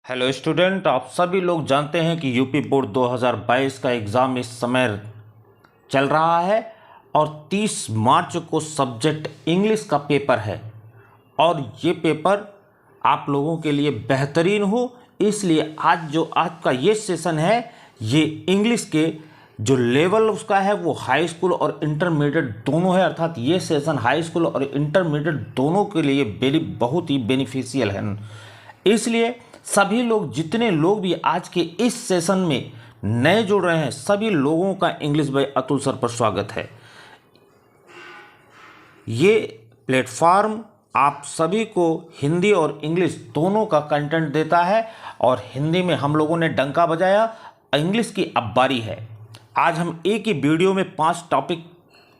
Hello student, आप सभी लोग जानते हैं कि यूपी बोर्ड 2022 का एग्ज़ाम इस समय चल रहा है और 30 मार्च को सब्जेक्ट इंग्लिश का पेपर है। और ये पेपर आप लोगों के लिए बेहतरीन हो, इसलिए आज का ये सेशन है, ये इंग्लिश के जो लेवल उसका है वो हाई स्कूल और इंटरमीडिएट दोनों है। अर्थात ये सेशन हाई स्कूल और इंटरमीडिएट दोनों के लिए बहुत ही बेनिफिशियल है। इसलिए सभी लोग, जितने लोग भी आज के इस सेशन में नए जुड़ रहे हैं, सभी लोगों का इंग्लिश बाय अतुल सर पर स्वागत है। ये प्लेटफॉर्म आप सभी को हिंदी और इंग्लिश दोनों का कंटेंट देता है और हिंदी में हम लोगों ने डंका बजाया, इंग्लिश की अब बारी है। आज हम एक ही वीडियो में 5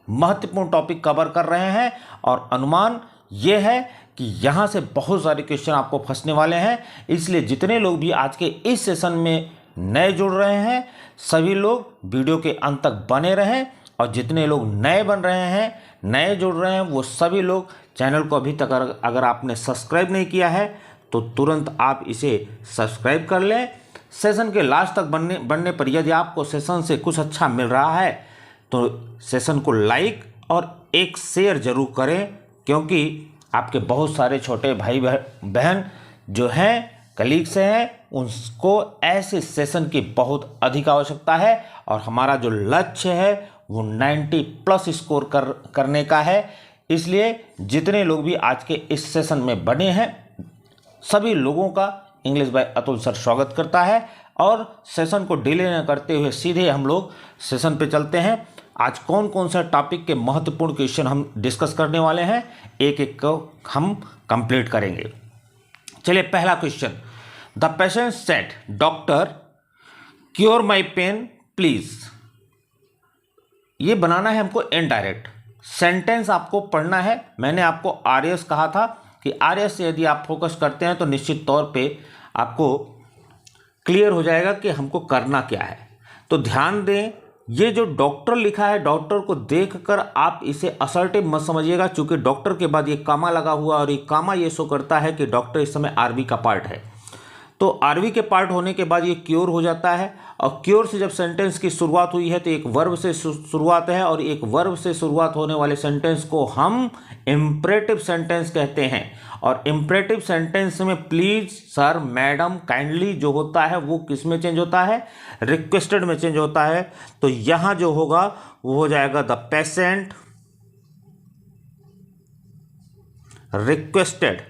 महत्वपूर्ण टॉपिक कवर कर रहे हैं और अनुमान यह है कि यहाँ से बहुत सारे क्वेश्चन आपको फंसने वाले हैं। इसलिए जितने लोग भी आज के इस सेशन में नए जुड़ रहे हैं, सभी लोग वीडियो के अंत तक बने रहें। और जितने लोग नए बन रहे हैं, नए जुड़ रहे हैं, वो सभी लोग चैनल को अभी तक अगर आपने सब्सक्राइब नहीं किया है तो तुरंत आप इसे सब्सक्राइब कर लें। सेशन के लास्ट तक बनने पर यदि आपको सेशन से कुछ अच्छा मिल रहा है तो सेशन को लाइक और एक शेयर जरूर करें, क्योंकि आपके बहुत सारे छोटे भाई बहन जो हैं, कलीग्स हैं, उनको ऐसे सेशन की बहुत अधिक आवश्यकता है। और हमारा जो लक्ष्य है वो 90+ स्कोर करने का है। इसलिए जितने लोग भी आज के इस सेशन में बने हैं, सभी लोगों का इंग्लिश बाय अतुल सर स्वागत करता है। और सेशन को डिले न करते हुए सीधे हम लोग सेशन पे चलते हैं। आज कौन कौन सा टॉपिक के महत्वपूर्ण क्वेश्चन हम डिस्कस करने वाले हैं, एक एक को हम कंप्लीट करेंगे। चलिए, पहला question, the patient said doctor cure my pain please. ये बनाना है हमको इनडायरेक्ट सेंटेंस, आपको पढ़ना है। मैंने आपको आरएस कहा था कि आरएस से यदि आप फोकस करते हैं तो निश्चित तौर पे आपको क्लियर हो जाएगा कि हमको करना क्या है। तो ध्यान दें, ये जो डॉक्टर लिखा है, डॉक्टर को देखकर आप इसे असर्टिव मत समझिएगा, क्योंकि डॉक्टर के बाद ये कामा लगा हुआ और ये कामा ये शो करता है कि डॉक्टर इस समय आरबी का पार्ट है। तो आरबी के पार्ट होने के बाद ये क्योर हो जाता है, और क्योर से जब सेंटेंस की शुरुआत हुई है तो एक वर्ब से शुरुआत है, और एक वर्ब से शुरुआत होने वाले सेंटेंस को हम इम्परेटिव सेंटेंस कहते हैं। और इम्परेटिव सेंटेंस में प्लीज, सर, मैडम, काइंडली जो होता है वो किस में चेंज होता है? रिक्वेस्टेड में चेंज होता है। तो यहां जो होगा वो हो जाएगा द पेशेंट रिक्वेस्टेड,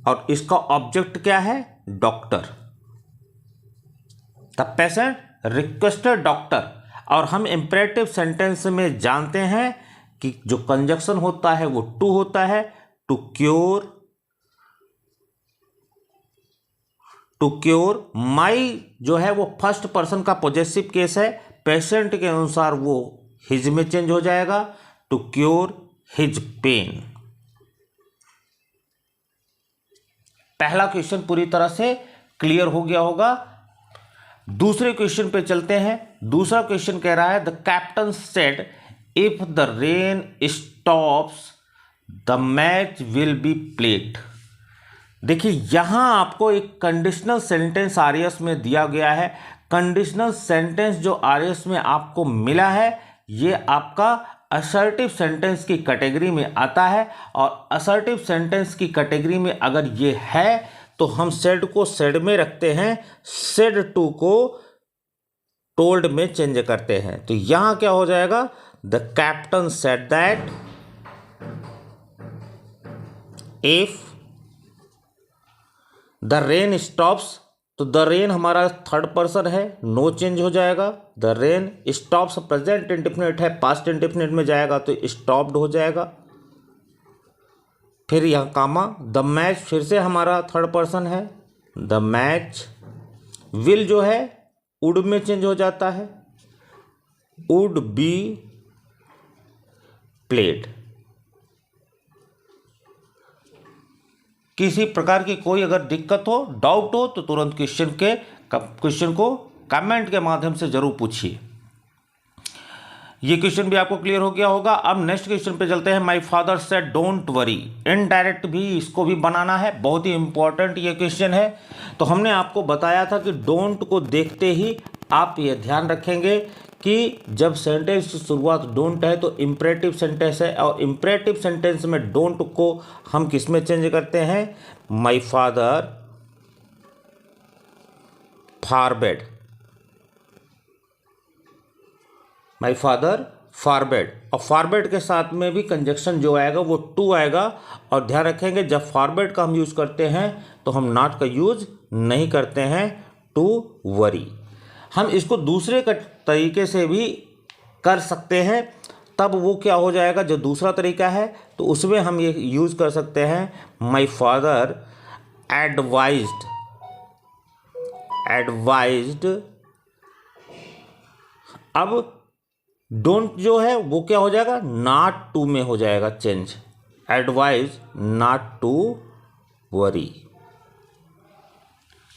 और इसका ऑब्जेक्ट क्या है? Doctor. The patient requested doctor. और हम इंपरेटिव सेंटेंस में जानते हैं कि जो कंजक्शन होता है वो टू होता है, टू क्योर। टू क्योर माई जो है वो फर्स्ट पर्सन का पॉजेसिव केस है, पेशेंट के अनुसार वो हिज में चेंज हो जाएगा, टू क्योर हिज पेन। पहला क्वेश्चन पूरी तरह से क्लियर हो गया होगा। दूसरे क्वेश्चन पे चलते हैं। दूसरा क्वेश्चन कह रहा है the captain said if the rain stops the match will be played. देखिए, यहां आपको एक कंडीशनल सेंटेंस आरएस में दिया गया है। कंडीशनल सेंटेंस जो आरएस में आपको मिला है ये आपका असर्टिव सेंटेंस की कैटेगरी में आता है। और असर्टिव सेंटेंस की कैटेगरी में अगर ये है तो हम सेड को सेड में rखते हैं, सेड टू को टोल्ड में चेंज करते हैं। तो यहां क्या हो जाएगा? The captain said that if the rain stops, तो द रेन हमारा थर्ड पर्सन है, नो चेंज हो जाएगा। The rain stops present indefinite है, पास्ट इंडेफिनिट में जाएगा तो स्टॉप्ड हो जाएगा। फिर यहाँ कामा, द मैच फिर से हमारा थर्ड पर्सन है, द मैच विल जो है वुड में चेंज हो जाता है, वुड बी प्लेड। किसी प्रकार की कोई अगर दिक्कत हो, डाउट हो तो तुरंत क्वेश्चन को कमेंट के माध्यम से जरूर पूछिए। ये क्वेश्चन भी आपको क्लियर हो गया होगा। अब नेक्स्ट क्वेश्चन पे चलते हैं। My father said don't worry, indirect भी इसको भी बनाना है, बहुत ही इंपॉर्टेंट ये क्वेश्चन है। तो हमने आपको बताया था कि डोंट को देखते ही आप ये ध्यान रखेंगे कि जब सेंटेंस की शुरुआत डोंट है तो इम्परेटिव सेंटेंस है, और इम्परेटिव सेंटेंस में डोंट को हम किस में चेंज करते हैं? My father forbade, my father forbade, और फॉरबेड के साथ में भी कंजक्शन जो आएगा वो टू आएगा। और ध्यान रखेंगे जब फॉरबेड का हम यूज़ करते हैं तो हम नॉट का यूज़ नहीं करते हैं, टू वरी। हम इसको दूसरे तरीके से भी कर सकते हैं, तब वो क्या हो जाएगा, जो दूसरा तरीका है तो उसमें हम ये यूज़ कर सकते हैं माय फादर एडवाइज्ड, अब डोंट जो है वो क्या हो जाएगा, नॉट टू में हो जाएगा change, advise not to worry.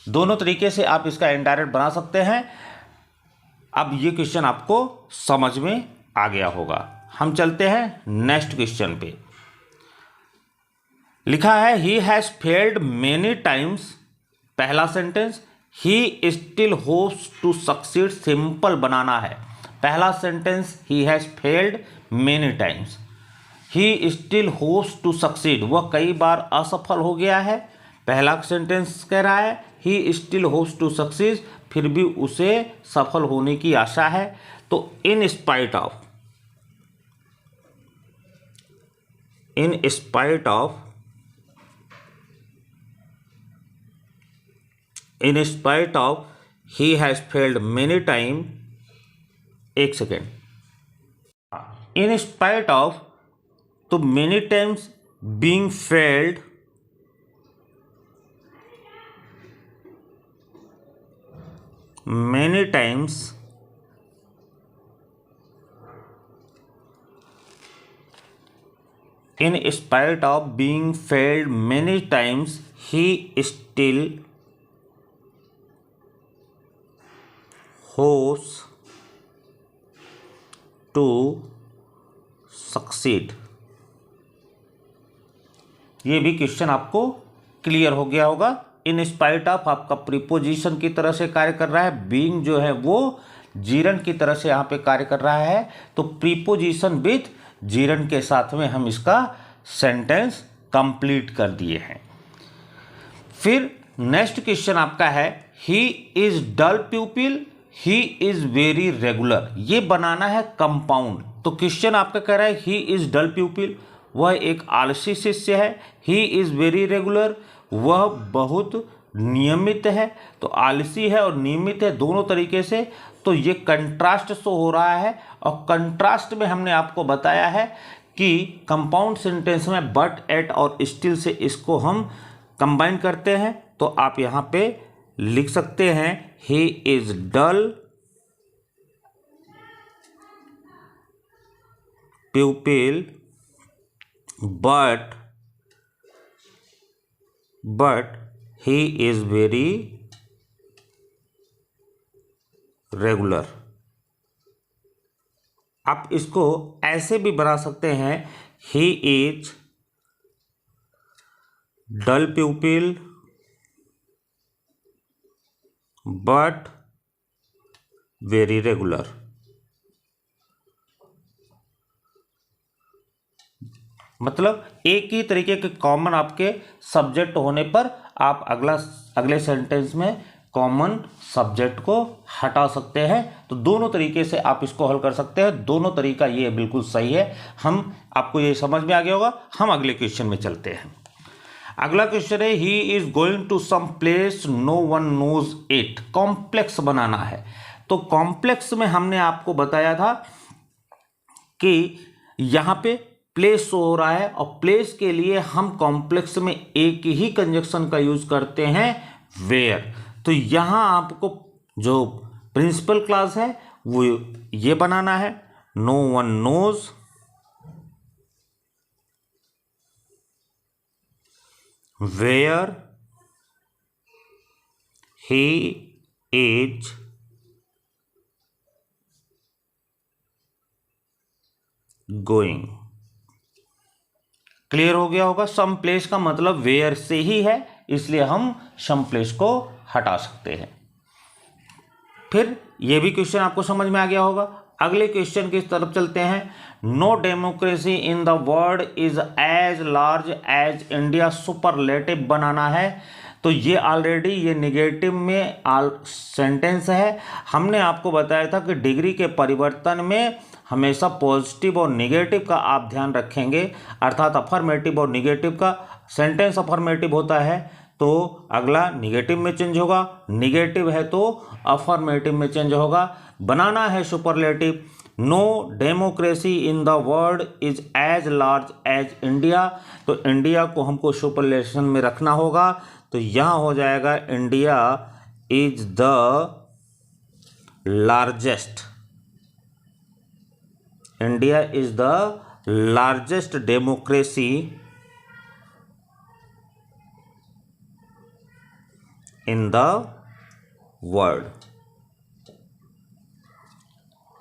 दोनों तरीके से आप इसका इनडायरेक्ट बना सकते हैं। अब ये क्वेश्चन आपको समझ में आ गया होगा। हम चलते हैं नेक्स्ट क्वेश्चन पे। लिखा है he has failed many times, पहला sentence he still hopes to succeed, simple बनाना है। पहला sentence he has failed many times, he still hopes to succeed, वह कई बार असफल हो गया है। पहला सेंटेंस कह रहा है he still hopes to succeed, फिर भी उसे सफल होने की आशा है। तो in spite of, in spite of he has failed many time, एक सेकेंड, इन स्पाइट ऑफ, तो many times being failed, many times in spite of being failed many times he still hopes to succeed। ये भी question आपको clear हो गया होगा। इन spite of आपका preposition की तरह से कार्य कर रहा है, बीइंग जो है वो जीरन की तरह से यहाँ पे कार्य कर रहा है, तो प्रीपोजिशन विथ जीरन के साथ में हम इसका सेंटेंस कंप्लीट कर दिए हैं। फिर नेक्स्ट क्वेश्चन आपका है he is dull pupil, he is very regular, ये बनाना है कंपाउंड। तो क्वेश्चन आपका कह रहा है ही इज डल प्यूपिल, वह एक आलसी शिष्य है। ही इज वेरी रेगुलर, वह बहुत नियमित है। तो आलसी है और नियमित है दोनों तरीके से, तो ये कंट्रास्ट शो हो रहा है। और कंट्रास्ट में हमने आपको बताया है कि कंपाउंड सेंटेंस में बट, एट और स्टिल से इसको हम कंबाइन करते हैं। तो आप यहाँ पे लिख सकते हैं he is dull pupil but he is very regular। आप इसको ऐसे भी बना सकते हैं he is dull pupil but very regular। मतलब एक ही तरीके के कॉमन आपके सब्जेक्ट होने पर आप अगले सेंटेंस में कॉमन सब्जेक्ट को हटा सकते हैं। तो दोनों तरीके से आप इसको हल कर सकते हैं, दोनों तरीका ये बिल्कुल सही है। हम आपको ये समझ में आ गया होगा। हम अगले क्वेश्चन में चलते हैं। अगला क्वेश्चन है he is going to some place no one knows it, complex बनाना है। तो कॉम्प्लेक्स में हमने आपको बताया था कि यहाँ पे प्लेस हो रहा है, और प्लेस के लिए हम कॉम्प्लेक्स में एक ही कंजक्शन का यूज करते हैं, वेयर। तो यहाँ आपको जो प्रिंसिपल क्लास है वो ये बनाना है, no one knows where he is going. Clear हो गया होगा। सम प्लेस का मतलब वेयर से ही है, इसलिए हम सम प्लेस को हटा सकते हैं। फिर यह भी क्वेश्चन आपको समझ में आ गया होगा। अगले क्वेश्चन की तरफ चलते हैं। No democracy in the world is as large as India, superlative बनाना है। तो ये ऑलरेडी ये निगेटिव में सेंटेंस है। हमने आपको बताया था कि डिग्री के परिवर्तन में हमेशा पॉजिटिव और निगेटिव का आप ध्यान रखेंगे, अर्थात अफर्मेटिव और निगेटिव का। सेंटेंस अफर्मेटिव होता है तो अगला निगेटिव में चेंज होगा, निगेटिव है तो अफर्मेटिव में चेंज होगा। बनाना है superlative. No democracy in the world is as large as India, तो इंडिया को हमको सुपरलेशन में रखना होगा। तो यहाँ हो जाएगा India is the largest, India is the largest democracy in the world.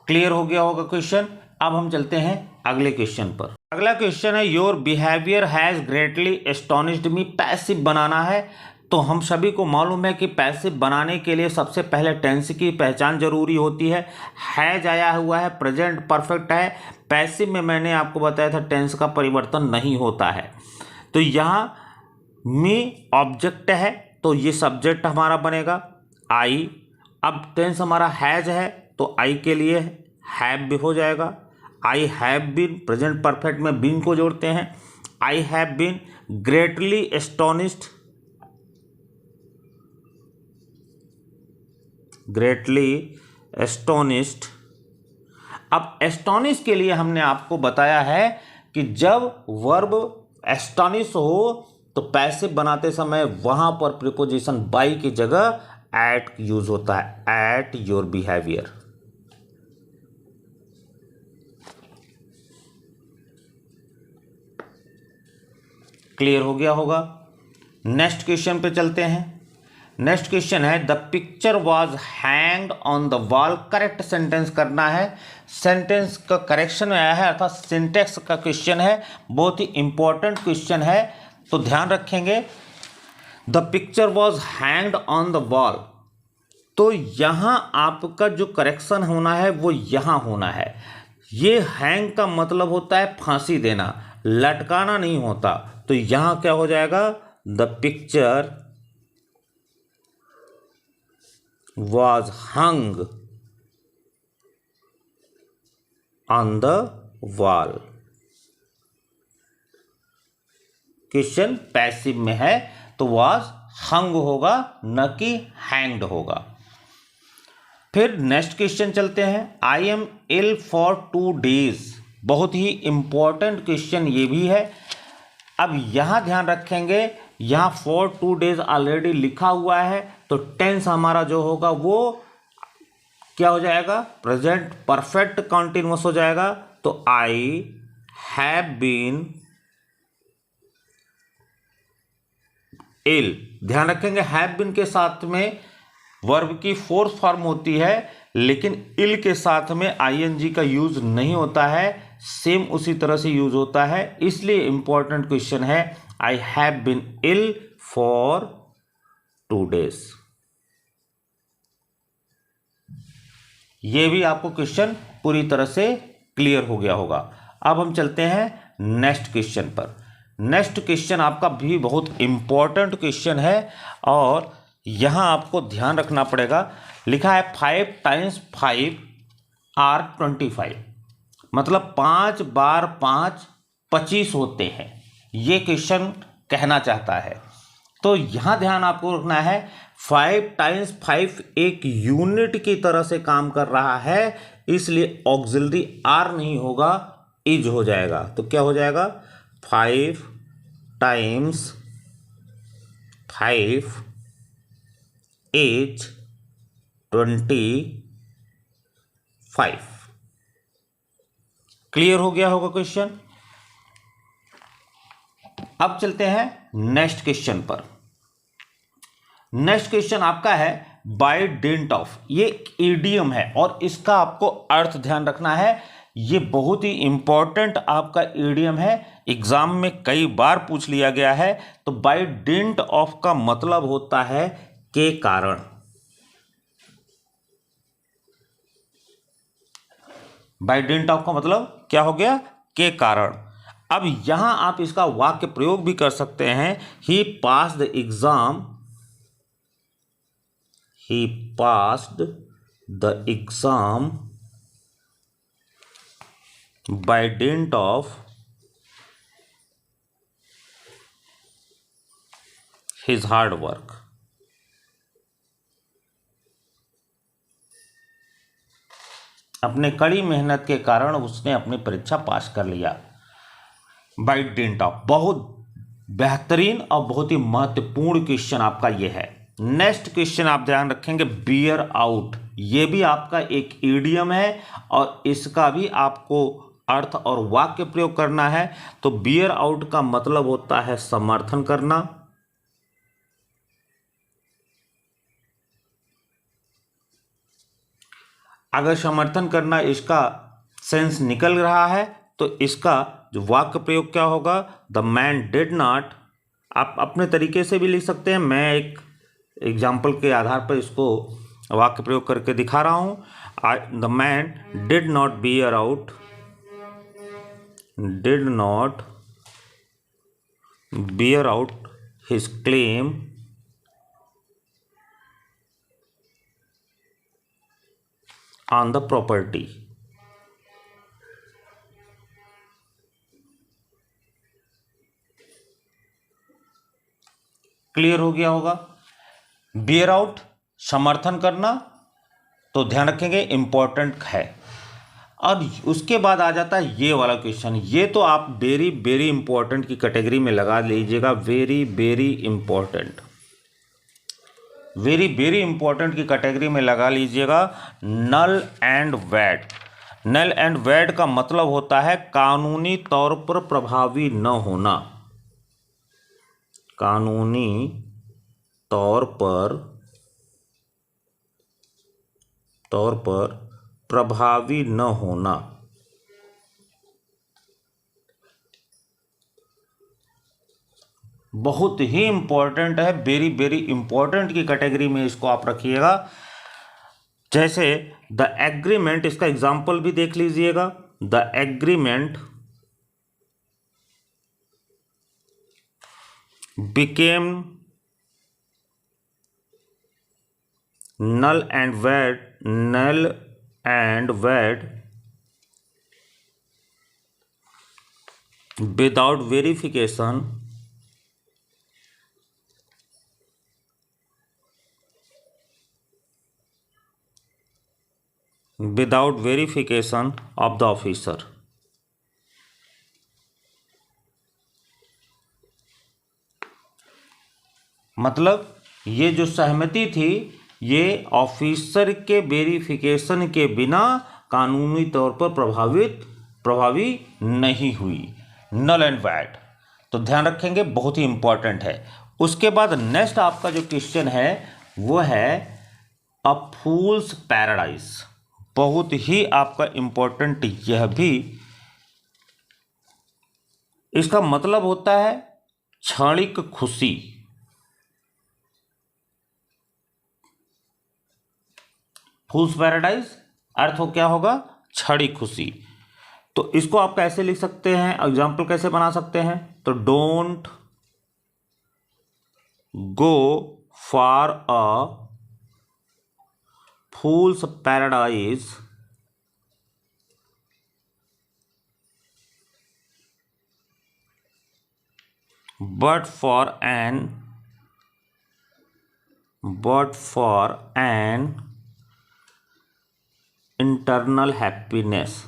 Clear हो गया होगा क्वेश्चन। अब हम चलते हैं अगले क्वेश्चन पर। अगला क्वेश्चन है your behaviour has greatly astonished me. Passive बनाना है। तो हम सभी को मालूम है कि पैसिव बनाने के लिए सबसे पहले टेंस की पहचान जरूरी होती है। हैज आया हुआ है, प्रेजेंट परफेक्ट है। पैसिव में मैंने आपको बताया था टेंस का परिवर्तन नहीं होता है। तो यहाँ मी ऑब्जेक्ट है तो ये सब्जेक्ट हमारा बनेगा आई। अब टेंस हमारा हैज है तो आई के लिए हैव भी हो जाएगा। I have been, present perfect में बीन को जोड़ते हैं। I have been greatly astonished, greatly astonished. अब एस्टोनिश के लिए हमने आपको बताया है कि जब वर्ब एस्टोनिश हो तो पैसिव बनाते समय वहां पर प्रीपोजिशन बाई की जगह एट यूज होता है, एट योर बिहेवियर। क्लियर हो गया होगा। नेक्स्ट क्वेश्चन पे चलते हैं। नेक्स्ट क्वेश्चन है the picture was hanged on the wall. Correct sentence करना है। सेंटेंस का करेक्शन में आया है, अर्थात सिंटेक्स का क्वेश्चन है। बहुत ही इंपॉर्टेंट क्वेश्चन है, तो ध्यान रखेंगे। The picture was hanged on the wall, तो यहां आपका जो करेक्शन होना है वो यहां होना है। ये हैंग का मतलब होता है फांसी देना, लटकाना नहीं होता। तो यहां क्या हो जाएगा, the picture was hung on the wall. Question passive में है तो वॉज हंग होगा, न कि हैंग्ड होगा। फिर नेक्स्ट क्वेश्चन चलते हैं। I am ill for 2 days। बहुत ही इंपॉर्टेंट क्वेश्चन ये भी है। अब यहां ध्यान रखेंगे, यहां फॉर 2 days ऑलरेडी लिखा हुआ है, तो टेंस हमारा जो होगा वो क्या हो जाएगा, प्रेजेंट परफेक्ट कॉन्टिन्यूअस हो जाएगा। तो आई हैव बीन इल। ध्यान रखेंगे हैव बीन के साथ में वर्ब की फोर्थ फॉर्म होती है, लेकिन इल के साथ में आईएनजी का यूज नहीं होता है, सेम उसी तरह से यूज होता है। इसलिए इंपॉर्टेंट क्वेश्चन है I have been ill for 2 days। यह भी आपको क्वेश्चन पूरी तरह से क्लियर हो गया होगा। अब हम चलते हैं नेक्स्ट क्वेश्चन पर। नेक्स्ट क्वेश्चन आपका भी बहुत इंपॉर्टेंट क्वेश्चन है और यहां आपको ध्यान रखना पड़ेगा। लिखा है 5 times 5 are 25, मतलब 5 बार 5 25 होते हैं, ये क्वेश्चन कहना चाहता है। तो यहां ध्यान आपको रखना है 5 times 5 एक यूनिट की तरह से काम कर रहा है, इसलिए ऑक्सिलरी आर नहीं होगा, इज हो जाएगा। तो क्या हो जाएगा, 5 times 5 is 25। क्लियर हो गया होगा क्वेश्चन। अब चलते हैं नेक्स्ट क्वेश्चन पर। नेक्स्ट क्वेश्चन आपका है बाय डेंट ऑफ। ये इडियम है और इसका आपको अर्थ ध्यान रखना है। ये बहुत ही इंपॉर्टेंट आपका इडियम है, एग्जाम में कई बार पूछ लिया गया है। तो बाय डिंट ऑफ का मतलब होता है के कारण। बाय डिंट ऑफ का मतलब क्या हो गया? के कारण। अब यहां आप इसका वाक्य प्रयोग भी कर सकते हैं, he pass the exam, he passed the exam by dint of his hard work। अपने कड़ी मेहनत के कारण उसने अपनी परीक्षा पास कर लिया। बाय डिंट ऑफ, बहुत बेहतरीन और बहुत ही महत्वपूर्ण क्वेश्चन आपका ये है। नेक्स्ट क्वेश्चन आप ध्यान रखेंगे, बियर आउट। ये भी आपका एक इडियम है और इसका भी आपको अर्थ और वाक्य प्रयोग करना है। तो बियर आउट का मतलब होता है समर्थन करना। अगर समर्थन करना इसका सेंस निकल रहा है तो इसका जो वाक्य प्रयोग क्या होगा? The man did not. आप अपने तरीके से भी लिख सकते हैं, मैं एक एग्जाम्पल के आधार पर इसको वाक्य प्रयोग करके दिखा रहा हूं। The man did not bear out, did not bear out his claim on the property। Clear हो गया होगा? बियर आउट समर्थन करना, तो ध्यान रखेंगे इंपॉर्टेंट है। और उसके बाद आ जाता है ये वाला क्वेश्चन, ये तो आप वेरी वेरी इंपॉर्टेंट की कैटेगरी में लगा लीजिएगा। Very very important, very very important की कैटेगरी में लगा लीजिएगा। Null and वैड। नल एंड वैड का मतलब होता है कानूनी तौर पर प्रभावी न होना। कानूनी तौर पर प्रभावी न होना। बहुत ही इंपॉर्टेंट है, वेरी वेरी इंपॉर्टेंट की कैटेगरी में इसको आप रखिएगा। जैसे द एग्रीमेंट, इसका एग्जाम्पल भी देख लीजिएगा। The agreement became null and void without verification of the officer। मतलब ये जो सहमति थी ये ऑफिसर के वेरिफिकेशन के बिना कानूनी तौर पर प्रभावी नहीं हुई। नल एंड वैड, तो ध्यान रखेंगे, बहुत ही इंपॉर्टेंट है। उसके बाद नेक्स्ट आपका जो क्वेश्चन है वो है अ फूल्स पैराडाइज। बहुत ही आपका इंपॉर्टेंट यह भी। इसका मतलब होता है क्षणिक खुशी। फूल्स पैराडाइज अर्थ हो क्या होगा? क्षणिक खुशी। तो इसको आप कैसे लिख सकते हैं, एग्जाम्पल कैसे बना सकते हैं? तो don't go for a fools paradise but for an internal happiness।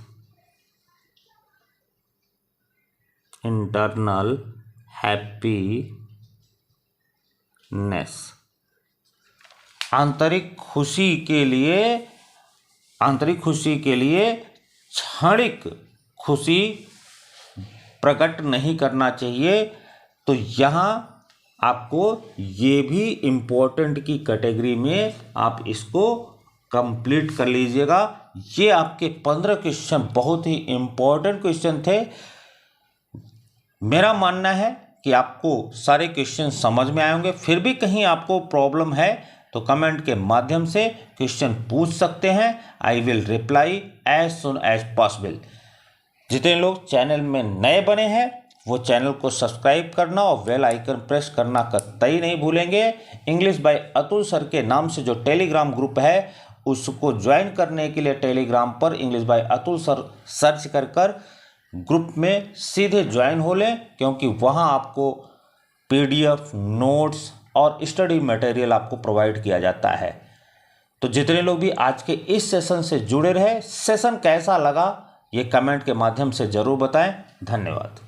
आंतरिक खुशी के लिए क्षणिक खुशी प्रकट नहीं करना चाहिए। तो यहाँ आपको ये भी इम्पोर्टेंट की कैटेगरी में आप इसको कंप्लीट कर लीजिएगा। ये आपके 15 क्वेश्चन बहुत ही इम्पोर्टेंट क्वेश्चन थे। मेरा मानना है कि आपको सारे क्वेश्चन समझ में आए होंगे। फिर भी कहीं आपको प्रॉब्लम है तो कमेंट के माध्यम से क्वेश्चन पूछ सकते हैं। I will reply as soon as possible. जितने लोग चैनल में नए बने हैं वो चैनल को सब्सक्राइब करना और बेल आइकन प्रेस करना कतई नहीं भूलेंगे। इंग्लिश बाय अतुल सर के नाम से जो टेलीग्राम ग्रुप है उसको ज्वाइन करने के लिए टेलीग्राम पर English by Atul sir search कर ग्रुप में सीधे ज्वाइन हो लें, क्योंकि वहाँ आपको PDF, नोट्स और स्टडी मटेरियल आपको प्रोवाइड किया जाता है। तो जितने लोग भी आज के इस सेशन से जुड़े रहे, सेशन कैसा लगा ये कमेंट के माध्यम से ज़रूर बताएं। धन्यवाद।